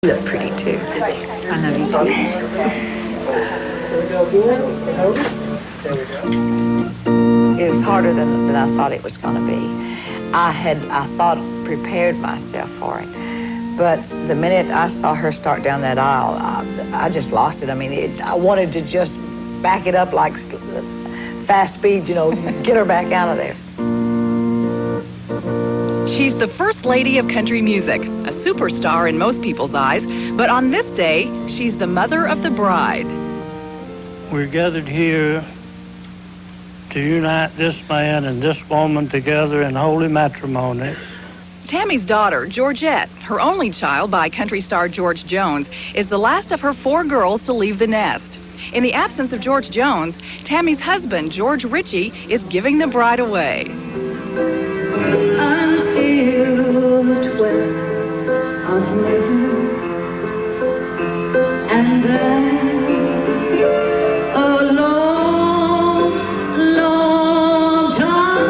You look pretty, too. I love you, too. It was harder than I thought it was going to be. I thought, prepared myself for it. But the minute I saw her start down that aisle, I just lost it. I mean, I wanted to just back it up like fast speed, you know, get her back out of there. She's the first lady of country music, a superstar in most people's eyes, but on this day, she's the mother of the bride. We're gathered here to unite this man and this woman together in holy matrimony. Tammy's daughter, Georgette, her only child by country star George Jones, is the last of her 4 girls to leave the nest. In the absence of George Jones, Tammy's husband, George Ritchie, is giving the bride away. Until the 12th of May, and that's a long, long time.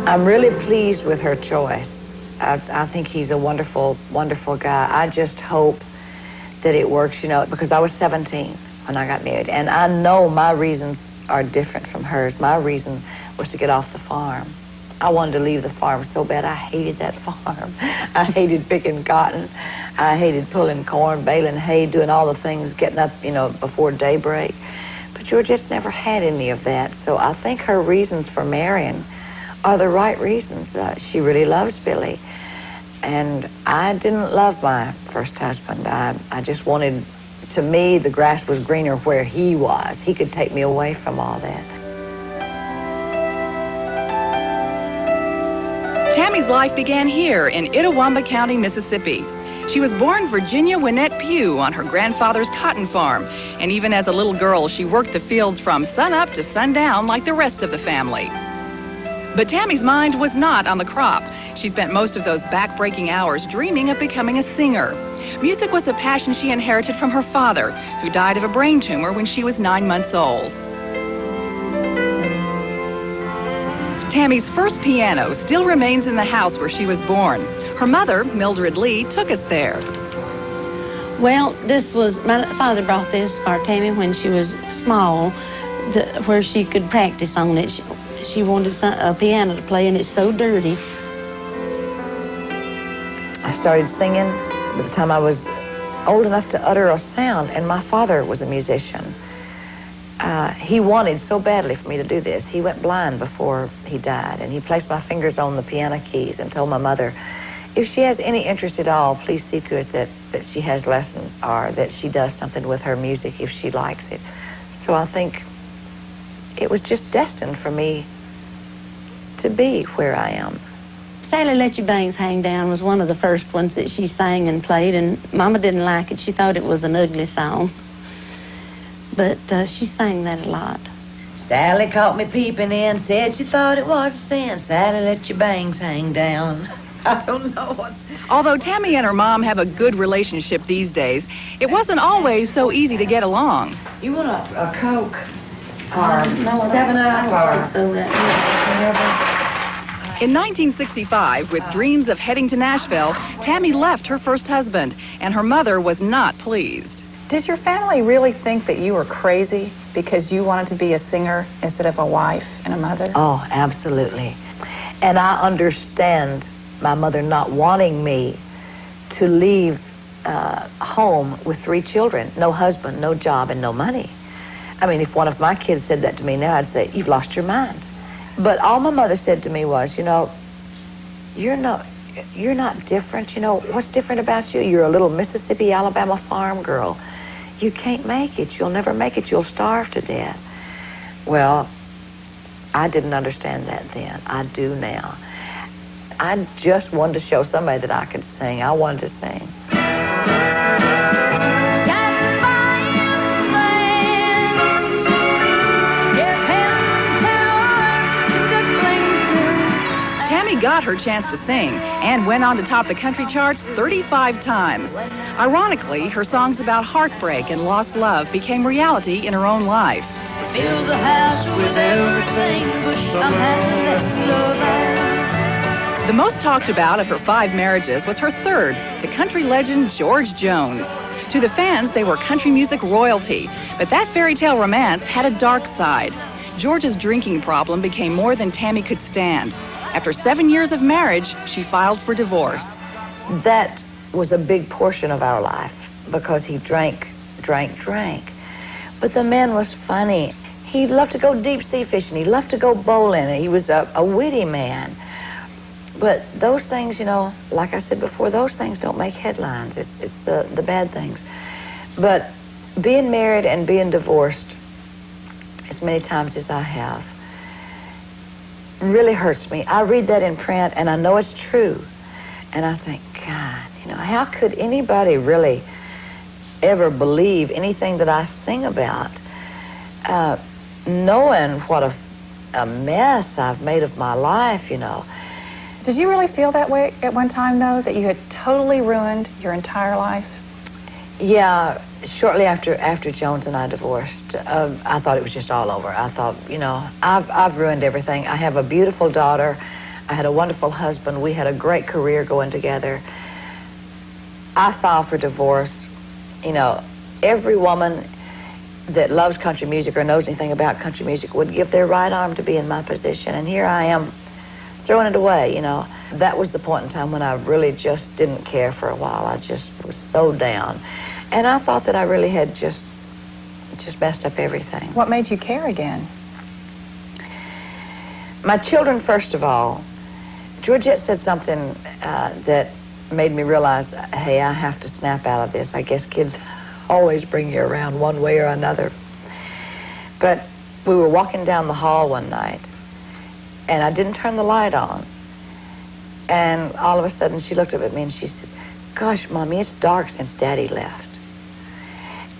I'm really pleased with her choice. I think he's a wonderful, wonderful guy. I just hope that it works, you know, because I was 17 when I got married, and I know my reasons are different from hers. My reason was to get off the farm. I wanted to leave the farm so bad. I hated that farm. I hated picking cotton. I hated pulling corn, baling hay, doing all the things, getting up, you know, before daybreak. But Georgette's never had any of that, so I think her reasons for marrying are the right reasons. She really loves Billy. And I didn't love my first husband. I just wanted, to me, the grass was greener where he was. He could take me away from all that. Tammy's life began here in Itawamba County, Mississippi. She was born Virginia Wynette Pugh on her grandfather's cotton farm. And even as a little girl, she worked the fields from sunup to sundown like the rest of the family. But Tammy's mind was not on the crop. She spent most of those back-breaking hours dreaming of becoming a singer. Music was a passion she inherited from her father, who died of a brain tumor when she was 9 months old. Tammy's first piano still remains in the house where she was born. Her mother, Mildred Lee, took us there. Well, this was, my father brought this for Tammy when she was small, where she could practice on it. She wanted a piano to play, and it's so dirty. I started singing by the time I was old enough to utter a sound, and my father was a musician. He wanted so badly for me to do this. He went blind before he died, and he placed my fingers on the piano keys and told my mother, if she has any interest at all, please see to it that she has lessons or that she does something with her music if she likes it. So I think it was just destined for me to be where I am. Sally Let Your Bangs Hang Down was one of the first ones that she sang and played, and Mama didn't like it. She thought it was an ugly song. But she sang that a lot. Sally caught me peeping in, said she thought it was a sin. Sally, let your bangs hang down. I don't know what... Although Tammy and her mom have a good relationship these days, it wasn't always so easy to get along. You want a Coke? Or No, 7-Up? Or... In 1965, with dreams of heading to Nashville, Tammy left her first husband, and her mother was not pleased. Did your family really think that you were crazy because you wanted to be a singer instead of a wife and a mother? Oh, absolutely. And I understand my mother not wanting me to leave home with 3 children, no husband, no job, and no money. I mean, if one of my kids said that to me now, I'd say, you've lost your mind. But all my mother said to me was, you know, you're not different. You know, what's different about you? You're a little Mississippi, Alabama farm girl. You can't make it. You'll never make it. You'll starve to death. Well, I didn't understand that then. I do now. I just wanted to show somebody that I could sing. I wanted to sing. Tammy got her chance to sing and went on to top the country charts 35 times. Ironically, her songs about heartbreak and lost love became reality in her own life. Fill the house with everything, but I'm happy that you love that. The most talked about of her 5 marriages was her third, to country legend George Jones. To the fans, they were country music royalty, but that fairy tale romance had a dark side. George's drinking problem became more than Tammy could stand. After 7 years of marriage, she filed for divorce. That was a big portion of our life because he drank. But the man was funny. He loved to go deep sea fishing. He loved to go bowling. He was a witty man. But those things, you know, like I said before, those things don't make headlines. It's the bad things. But being married and being divorced as many times as I have really hurts me. I read that in print and I know it's true. And I think, God, you know, how could anybody really ever believe anything that I sing about, knowing what a mess I've made of my life, you know. Did you really feel that way at one time, though, that you had totally ruined your entire life? Yeah, shortly after Jones and I divorced, I thought it was just all over. I thought, you know, I've ruined everything. I have a beautiful daughter. I had a wonderful husband. We had a great career going together. I filed for divorce. You know, every woman that loves country music or knows anything about country music would give their right arm to be in my position. And here I am throwing it away, you know. That was the point in time when I really just didn't care for a while. I just was so down. And I thought that I really had just messed up everything. What made you care again? My children, first of all. Georgette said something that made me realize, hey, I have to snap out of this. I guess kids always bring you around one way or another. But we were walking down the hall one night, and I didn't turn the light on. And all of a sudden, she looked up at me and she said, gosh, Mommy, it's dark since Daddy left.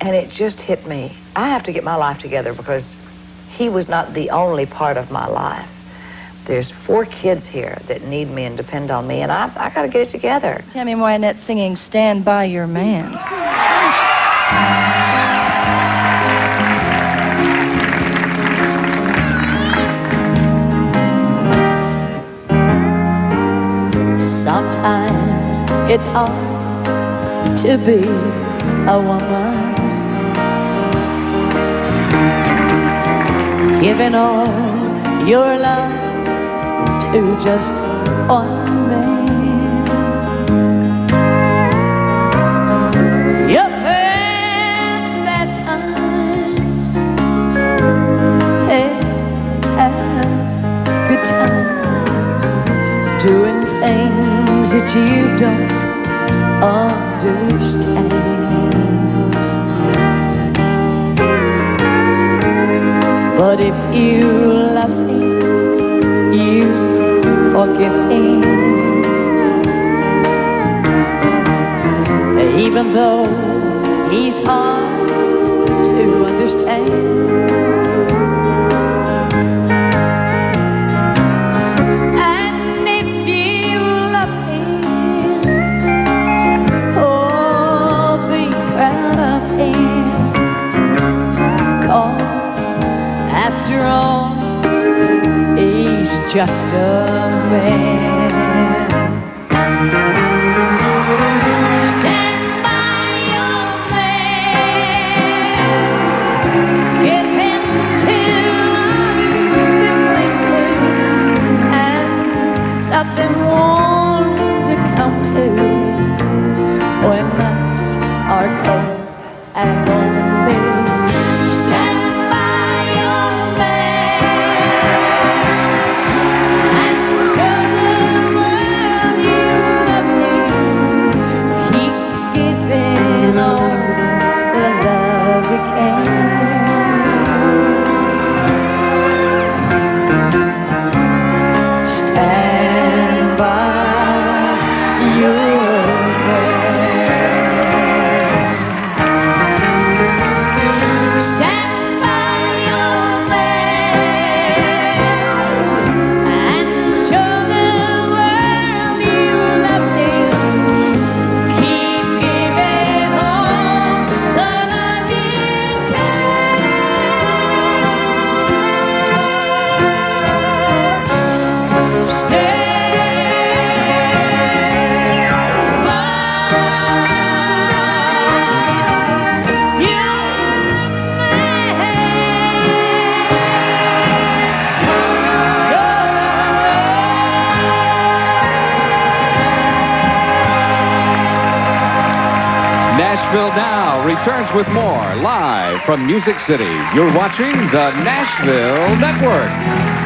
And it just hit me. I have to get my life together because he was not the only part of my life. There's 4 kids here that need me and depend on me, and I got to get it together. Tammy Wynette singing Stand By Your Man. Sometimes it's hard to be a woman, giving all your love to just one man. You've had bad times, had good times, doing things that you don't understand. But if you love me, you forgive him, even though he's hard to understand. And if you love him, oh, be proud of him, 'cause after all, he's just a man. Stand by your man. Give him 2 months to cling to, and something warm to come to when nights are cold and lonely. Stand by your man. Nashville Now returns with more live from Music City. You're watching the Nashville Network.